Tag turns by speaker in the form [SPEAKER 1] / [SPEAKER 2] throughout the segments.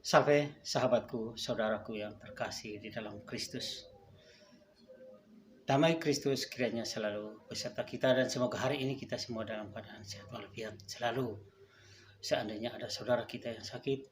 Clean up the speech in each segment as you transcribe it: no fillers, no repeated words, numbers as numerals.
[SPEAKER 1] Salve sahabatku, saudaraku yang terkasih di dalam Kristus. Damai Kristus kiranya selalu beserta kita dan semoga hari ini kita semua dalam keadaan sehat walafiat selalu. Seandainya ada saudara kita yang sakit,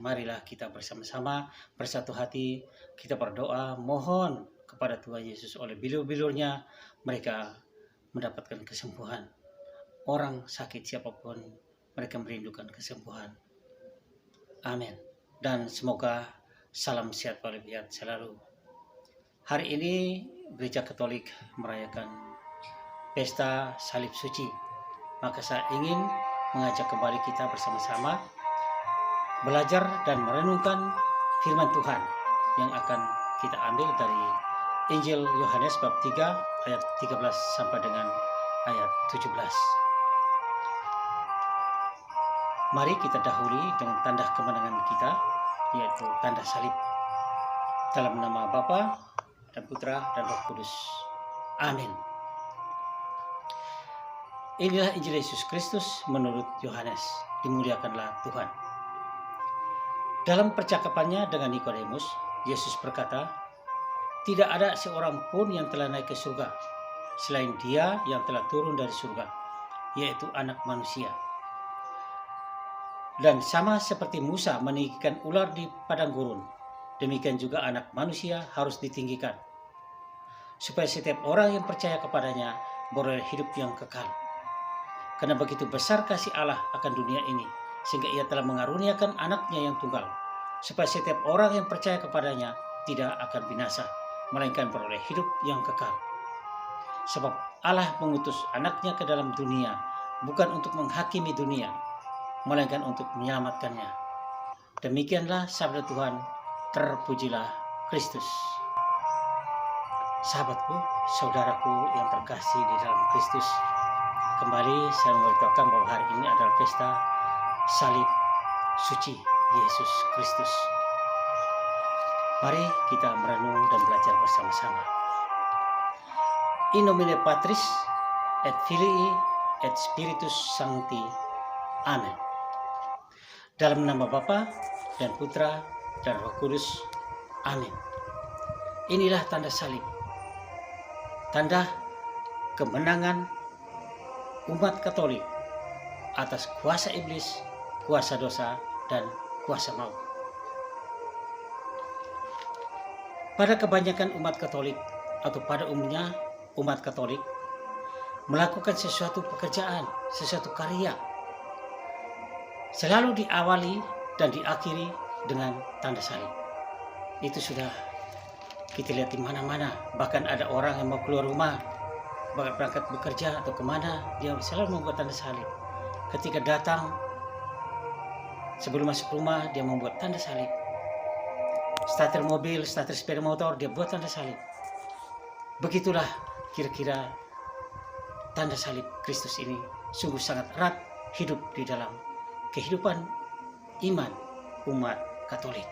[SPEAKER 1] marilah kita bersama-sama bersatu hati, kita berdoa mohon kepada Tuhan Yesus oleh bilur-bilurnya mereka mendapatkan kesembuhan. Orang sakit siapapun mereka merindukan kesembuhan. Amin. Dan semoga salam sehat walafiat selalu. Hari ini Gereja Katolik merayakan pesta salib suci. Maka saya ingin mengajak kembali kita bersama-sama belajar dan merenungkan firman Tuhan yang akan kita ambil dari Injil Yohanes bab 3 ayat 13 sampai dengan ayat 17. Mari kita dahului dengan tanda kemenangan kita, yaitu tanda salib. Dalam nama Bapa dan Putra dan Roh Kudus. Amin. Inilah Injil Yesus Kristus menurut Yohanes. Dimuliakanlah Tuhan. Dalam percakapannya dengan Nikodemus, Yesus berkata, "Tidak ada seorang pun yang telah naik ke surga, selain Dia yang telah turun dari surga, yaitu Anak Manusia. Dan sama seperti Musa meninggikan ular di padang gurun, demikian juga Anak Manusia harus ditinggikan, supaya setiap orang yang percaya kepadanya beroleh hidup yang kekal. Karena begitu besar kasih Allah akan dunia ini, sehingga Ia telah mengaruniakan anaknya yang tunggal, supaya setiap orang yang percaya kepadanya tidak akan binasa, melainkan beroleh hidup yang kekal. Sebab Allah mengutus anaknya ke dalam dunia, bukan untuk menghakimi dunia, melainkan untuk menyelamatkannya." Demikianlah sabda Tuhan, terpujilah Kristus. Sahabatku, saudaraku yang terkasih di dalam Kristus, kembali saya memberitahukan bahwa hari ini adalah pesta salib suci Yesus Kristus. Mari kita merenung dan belajar bersama-sama. In nomine Patris et Filii et Spiritus Sancti. Amin. Dalam nama Bapa dan Putra dan Roh Kudus. Amin. Inilah tanda salib. Tanda kemenangan umat Katolik atas kuasa iblis, kuasa dosa, dan kuasa maut. Pada kebanyakan umat Katolik atau pada umumnya umat Katolik melakukan sesuatu pekerjaan, sesuatu karya selalu diawali dan diakhiri dengan tanda salib. Itu sudah kita lihat di mana-mana. Bahkan ada orang yang mau keluar rumah, berangkat bekerja atau kemana, dia selalu membuat tanda salib. Ketika datang, sebelum masuk rumah, dia membuat tanda salib. Starter mobil, starter sepeda motor, dia buat tanda salib. Begitulah kira-kira tanda salib Kristus ini sungguh sangat erat hidup di dalam kehidupan iman umat Katolik.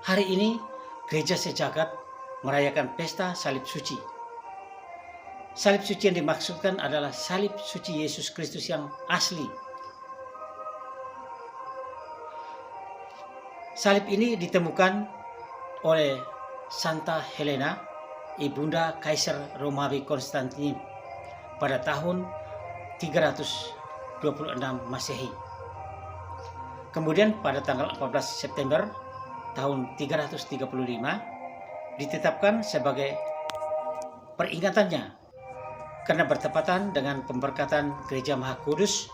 [SPEAKER 1] Hari ini gereja sejagat merayakan pesta salib suci. Salib suci yang dimaksudkan adalah salib suci Yesus Kristus yang asli. Salib ini ditemukan oleh Santa Helena, ibunda Kaisar Romawi Konstantin pada tahun 326 Masehi. Kemudian pada tanggal 14 September tahun 335 ditetapkan sebagai peringatannya karena bertepatan dengan pemberkatan Gereja Maha Kudus,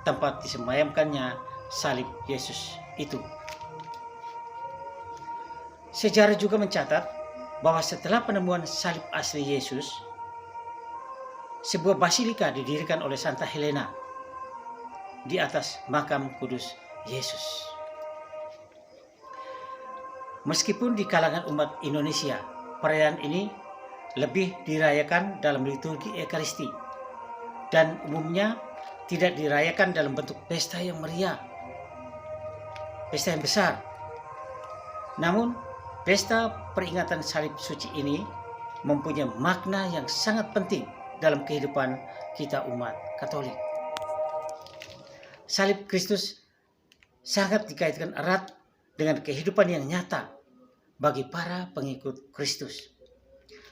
[SPEAKER 1] tempat disemayamkannya salib Yesus itu. Sejarah juga mencatat bahwa setelah penemuan salib asli Yesus, sebuah basilika didirikan oleh Santa Helena di atas makam kudus Yesus. Meskipun di kalangan umat Indonesia, perayaan ini lebih dirayakan dalam liturgi Ekaristi dan umumnya tidak dirayakan dalam bentuk pesta yang meriah, pesta yang besar. Namun, pesta peringatan salib suci ini mempunyai makna yang sangat penting dalam kehidupan kita umat Katolik. Salib Kristus sangat dikaitkan erat dengan kehidupan yang nyata bagi para pengikut Kristus.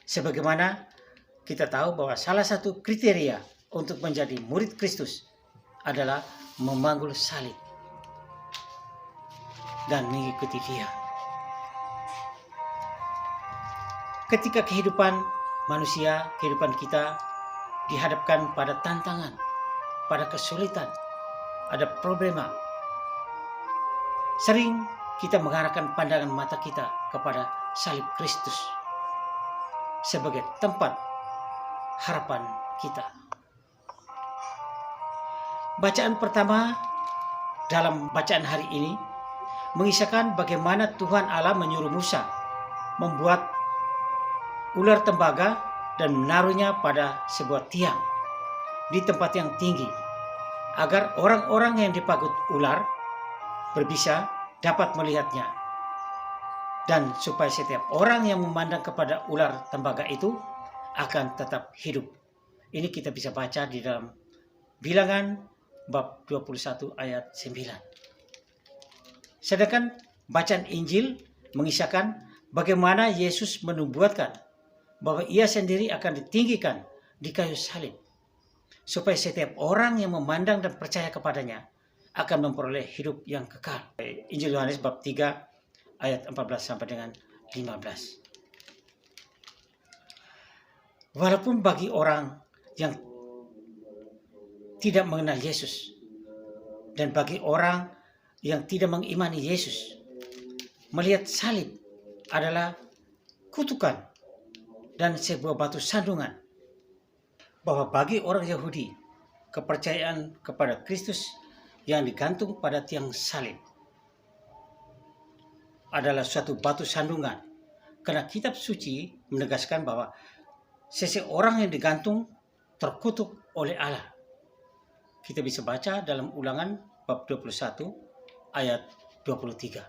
[SPEAKER 1] Sebagaimana kita tahu bahwa salah satu kriteria untuk menjadi murid Kristus adalah memanggul salib dan mengikuti Dia. Ketika kehidupan manusia, kehidupan kita dihadapkan pada tantangan, pada kesulitan, ada problema, sering kita mengarahkan pandangan mata kita kepada salib Kristus sebagai tempat harapan kita. Bacaan pertama dalam bacaan hari ini mengisahkan bagaimana Tuhan Allah menyuruh Musa membuat ular tembaga dan menaruhnya pada sebuah tiang di tempat yang tinggi, agar orang-orang yang dipagut ular berbisa dapat melihatnya, dan supaya setiap orang yang memandang kepada ular tembaga itu akan tetap hidup. Ini kita bisa baca di dalam Bilangan bab 21 ayat 9. Sedangkan bacaan Injil mengisahkan bagaimana Yesus menubuatkan bahwa Ia sendiri akan ditinggikan di kayu salib, supaya setiap orang yang memandang dan percaya kepadanya akan memperoleh hidup yang kekal. Injil Yohanes bab 3 ayat 14 sampai dengan 15. Walaupun bagi orang yang tidak mengenal Yesus dan bagi orang yang tidak mengimani Yesus, melihat salib adalah kutukan dan sebuah batu sandungan, bahwa bagi orang Yahudi kepercayaan kepada Kristus yang digantung pada tiang salib adalah suatu batu sandungan, karena kitab suci menegaskan bahwa seseorang yang digantung terkutuk oleh Allah. Kita bisa baca dalam Ulangan bab 21 ayat 23.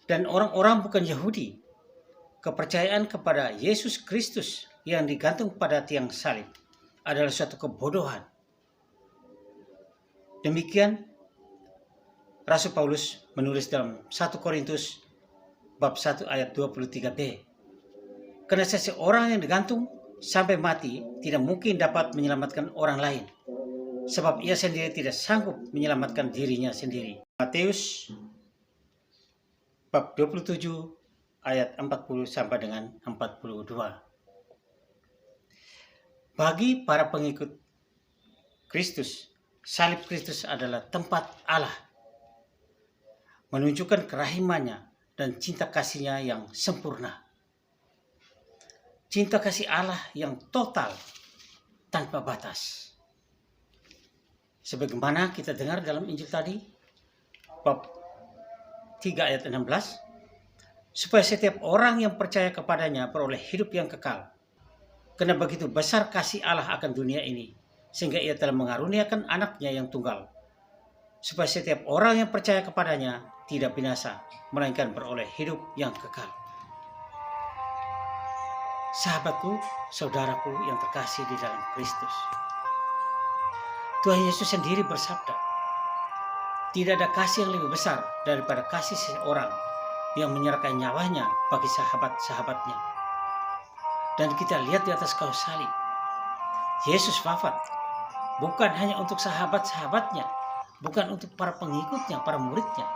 [SPEAKER 1] Dan orang-orang bukan Yahudi kepercayaan kepada Yesus Kristus yang digantung pada tiang salib adalah suatu kebodohan. Demikian Rasul Paulus menulis dalam 1 Korintus bab 1 ayat 23b. Karena seseorang yang digantung sampai mati tidak mungkin dapat menyelamatkan orang lain, sebab ia sendiri tidak sanggup menyelamatkan dirinya sendiri. Matius bab 27 ayat 40 sampai dengan 42. Bagi para pengikut Kristus, salib Kristus adalah tempat Allah menunjukkan kerahimannya dan cinta kasihnya yang sempurna. Cinta kasih Allah yang total tanpa batas. Sebagaimana kita dengar dalam Injil tadi, bab 3 ayat 16, supaya setiap orang yang percaya kepadanya beroleh hidup yang kekal. Karena begitu besar kasih Allah akan dunia ini, sehingga Ia telah mengaruniakan anaknya yang tunggal, supaya setiap orang yang percaya kepadanya tidak binasa, melainkan beroleh hidup yang kekal. Sahabatku, saudaraku yang terkasih di dalam Kristus, Tuhan Yesus sendiri bersabda, tidak ada kasih yang lebih besar daripada kasih seseorang yang menyerahkan nyawanya bagi sahabat-sahabatnya. Dan kita lihat di atas kayu salib, Yesus wafat bukan hanya untuk sahabat-sahabatnya, bukan untuk para pengikutnya, para muridnya,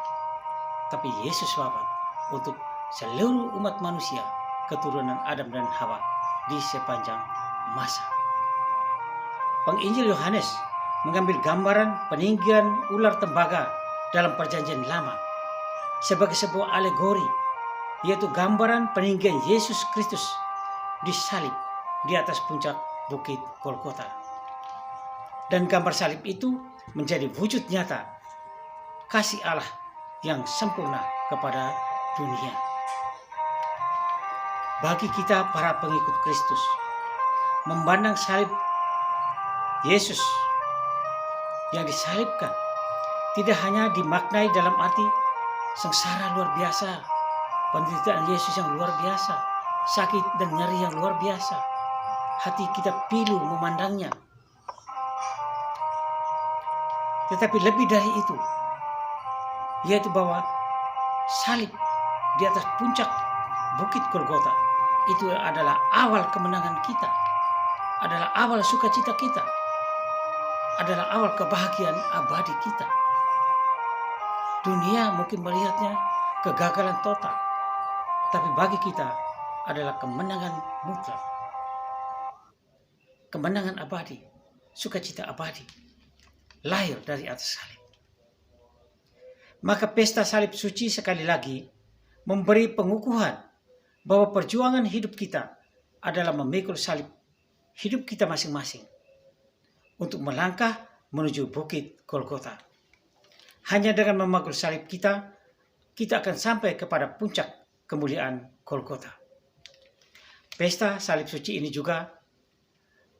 [SPEAKER 1] tapi Yesus wafat untuk seluruh umat manusia, keturunan Adam dan Hawa di sepanjang masa. Penginjil Yohanes mengambil gambaran peninggian ular tembaga dalam Perjanjian Lama sebagai sebuah alegori, yaitu gambaran peninggian Yesus Kristus disalib di atas puncak bukit Golgota. Dan gambar salib itu menjadi wujud nyata kasih Allah yang sempurna kepada dunia. Bagi kita para pengikut Kristus, memandang salib Yesus yang disalibkan tidak hanya dimaknai dalam arti sengsara luar biasa, penderitaan Yesus yang luar biasa, sakit dan nyeri yang luar biasa. Hati kita pilu memandangnya. Tetapi lebih dari itu, yaitu bahwa salib di atas puncak Bukit Golgota itu adalah awal kemenangan kita, adalah awal sukacita kita, adalah awal kebahagiaan abadi kita. Dunia mungkin melihatnya kegagalan total, tapi bagi kita adalah kemenangan mutlak, kemenangan abadi, sukacita abadi, lahir dari atas salib. Maka pesta salib suci sekali lagi memberi pengukuhan bahwa perjuangan hidup kita adalah memikul salib hidup kita masing-masing untuk melangkah menuju Bukit Golgota. Hanya dengan memikul salib kita akan sampai kepada puncak kemuliaan Golgota. Pesta salib suci ini juga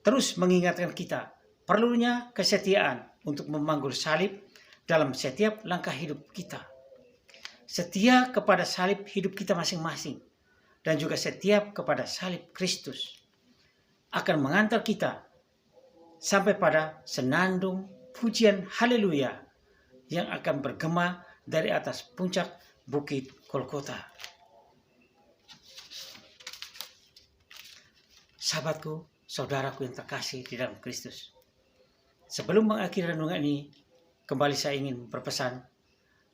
[SPEAKER 1] terus mengingatkan kita perlunya kesetiaan untuk memanggul salib dalam setiap langkah hidup kita. Setia kepada salib hidup kita masing-masing dan juga setia kepada salib Kristus akan mengantar kita sampai pada senandung pujian haleluya yang akan bergema dari atas puncak Bukit Golgota. Sahabatku, saudaraku yang terkasih di dalam Kristus, sebelum mengakhiri renungan ini, kembali saya ingin berpesan,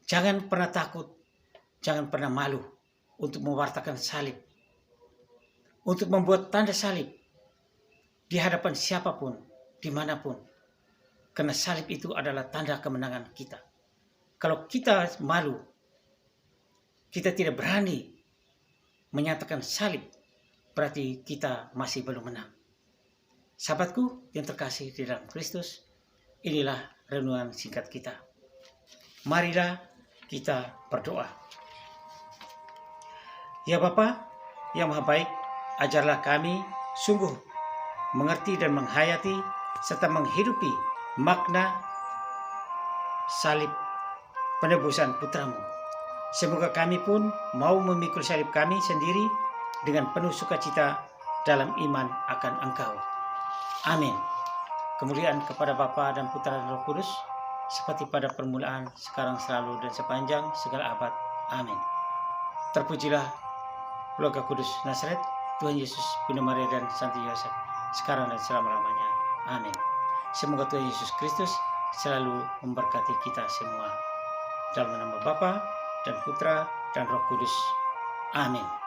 [SPEAKER 1] jangan pernah takut, jangan pernah malu untuk mewartakan salib, untuk membuat tanda salib di hadapan siapapun, dimanapun. Karena salib itu adalah tanda kemenangan kita. Kalau kita malu, kita tidak berani menyatakan salib, berarti kita masih belum menang. Sahabatku yang terkasih di dalam Kristus, inilah renungan singkat kita. Marilah kita berdoa. Ya Bapa yang Maha Baik, ajarlah kami sungguh mengerti dan menghayati serta menghidupi makna salib penebusan putramu. Semoga kami pun mau memikul salib kami sendiri dengan penuh sukacita dalam iman akan Engkau. Amin. Kemuliaan kepada Bapa dan Putra dan Roh Kudus, seperti pada permulaan, sekarang, selalu, dan sepanjang segala abad. Amin. Terpujilah keluarga kudus Nazaret, Tuhan Yesus, Bunda Maria dan Santo Yosef, sekarang dan selama-lamanya. Amin. Semoga Tuhan Yesus Kristus selalu memberkati kita semua. Dalam nama Bapa dan Putra dan Roh Kudus. Amin.